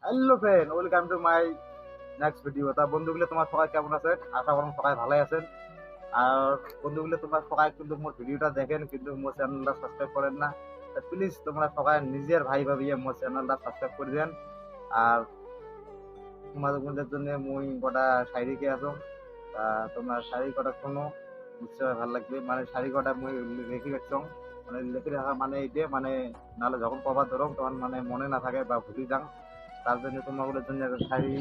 Hello friend, welcome to my next video. তা বন্ধুগুলো তোমার সবাই কেমন আছেন? আশা করুন সবাই ভালোই আছেন। আর বন্ধুগুলো তোমরা সবাই কিন্তু মোর ভিডিওটা দেখেন, কিন্তু মোর চ্যানেলটা সাবস্ক্রাইব করেন না। তা প্লিজ তোমরা সবাই নিজের ভাই ভাবিয়ে মোর চ্যানেলটা সাবস্ক্রাইব করে দেন। আর তোমাদের জন্য মুই কটা শায়রি কে আছো, তা তোমরা শায়রি কটা শোনো, নিশ্চয় ভালো লাগবে। মানে শায়রি কটা মুই লিখে রাখছ, মানে লিখে রাখা মানে এই যে মানে নাহলে যখন কবার ধরো তখন মানে মনে না থাকে বা ভুলে যান। তার জন্য তোমাগুলোর জন্য একটা শাড়ি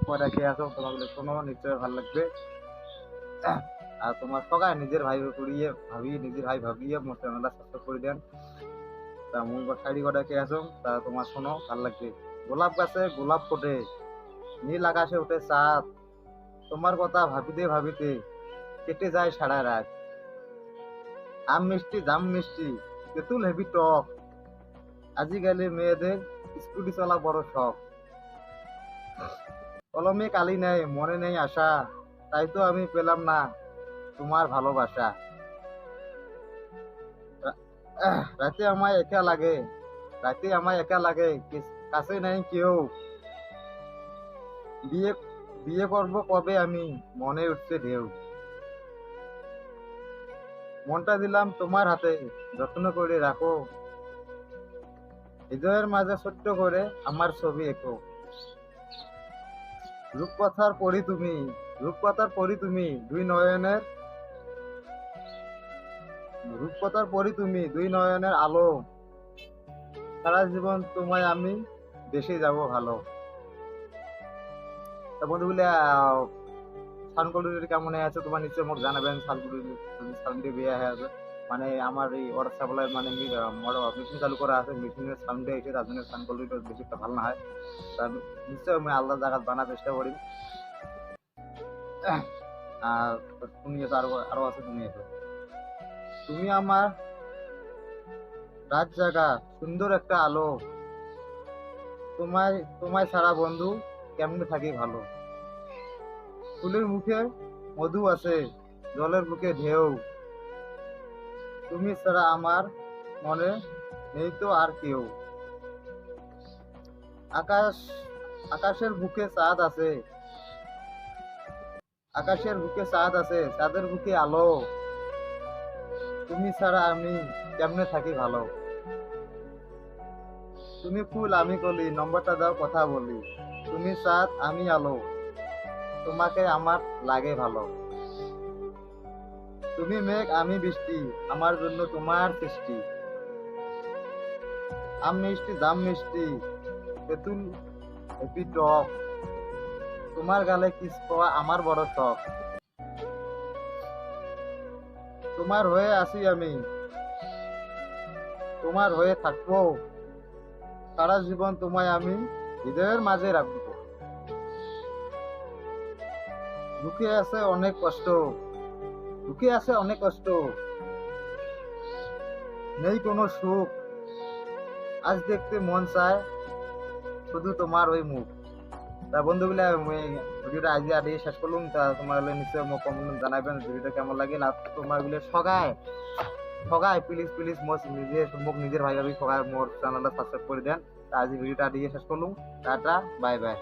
কয়টা কে আছো, তোমাগুলো শোনো, নিশ্চয় ভালো লাগবে। আর তোমার সবাই নিজের ভাই করিয়ে ভাবি, নিজের ভাই ভাবিয়ে মোর চ্যানেলটা সাবস্ক্রাইব করে দেন। তা মুই শাড়ি কয়টা কে আছো, তা তোমার শোনো, ভালো লাগবে। গোলাপ গাছে গোলাপ ফোটে, নীল আকাশে উঠে চাঁদ, তোমার কথা ভাবিতে ভাবিতে কেটে যায় সারা রাত। আম মিষ্টি জাম মিষ্টি তেঁতুল হেবি টক, আজিকালি মেয়েদের স্কুটি চলা বড় শখ। কলমে কালি নেই, মনে নেই আশা, তাই তো আমি পেলাম না তোমার ভালোবাসা। রাতে আমায় একা লাগে, রাতে আমায় একা লাগে, কাছে নাই কেউ। বিয়ে বিয়ে করব কবে আমি, মনে উঠছে ঢেউ। মনটা দিলাম তোমার হাতে, যত্ন করে রাখো, হৃদয়ের মাঝে ছোট্ট করে আমার ছবি এঁকো। রূপকথার পরি তুমি, রূপকথার পরি তুমি, দুই নয়নের, রূপকথার পরি তুমি, দুই নয়নের আলো, সারা জীবন তোমায় আমি দেশে যাব ভালো। তা বন্ধুগুলো সানকলুরির কেমন আছে তোমার নিশ্চয় মোক জানাবেন। সাউন্ডে বিয়ে হয়ে আছে, মানে আমার এই ওয়াটার সাপ্লাই মানে মেশিন চালু করা আছে, মেশিনের সাউন্ডে এসে তার জন্য সানকলুরিটা বেশি একটা ভালো না হয়। তা নিশ্চয় আমি আলাদা জায়গা বানার চেষ্টা করি। আর তুমি এসো, আরো আরো আছে, তুমি এসো। তুমি আমার রাত জাগা সুন্দর একটা আলো, তোমায় তোমায় ছাড়া বন্ধু কেমনে থাকি ভালো। ফুলের মুখে মধু আছে, জলের বুকে ঢেউ, তুমি ছাড়া আমার মনে নেই তো আর কেউ। আকাশ আকাশের বুকে চাঁদ আছে, আকাশের বুকে চাঁদ আছে, চাঁদের বুকে আলো, তুমি ছাড়া আমি কেমনে থাকি ভালো। তুমি ফুল আমি কলি, নম্বরটা দাও কথা বলি, তুমি চাঁদ আমি আলো, তোমাকে আমার লাগে ভালো। তুমি মেঘ আমি বৃষ্টি, আমার জন্য তোমার সৃষ্টি। আম মিষ্টি জাম মিষ্টি তেঁতুল হেপি টক, তোমার গালে কিস পাওয়া আমার বড় শখ। তোমার হয়ে আছি আমি, তোমার হয়ে থাকবো, সারা জীবন তোমায় আমি হৃদয়ের মাঝে রাখবো। বুকে আছে অনেক কষ্ট, বুকে আছে অনেক কষ্ট, নেই কোনো সুখ, আজ দেখতে মন চায় শুধু তোমার ওই মুখ। তা বন্ধুগুলা ভিডিওটা আজ আর শেষ করলাম। তা তোমার নিশ্চয় মোক কমেন্ট জানাবেন ভিডিওটা কেমন লাগে। আর তোমার গুলো সগায় সগায় প্লিজ প্লিজ মোক নিজের ভাই ভাবি সগায় মোর চ্যানেলটা সাবস্ক্রাইব করে দেন। তা আজ ভিডিওটা দিয়ে শেষ করলাম। Tata, bye bye.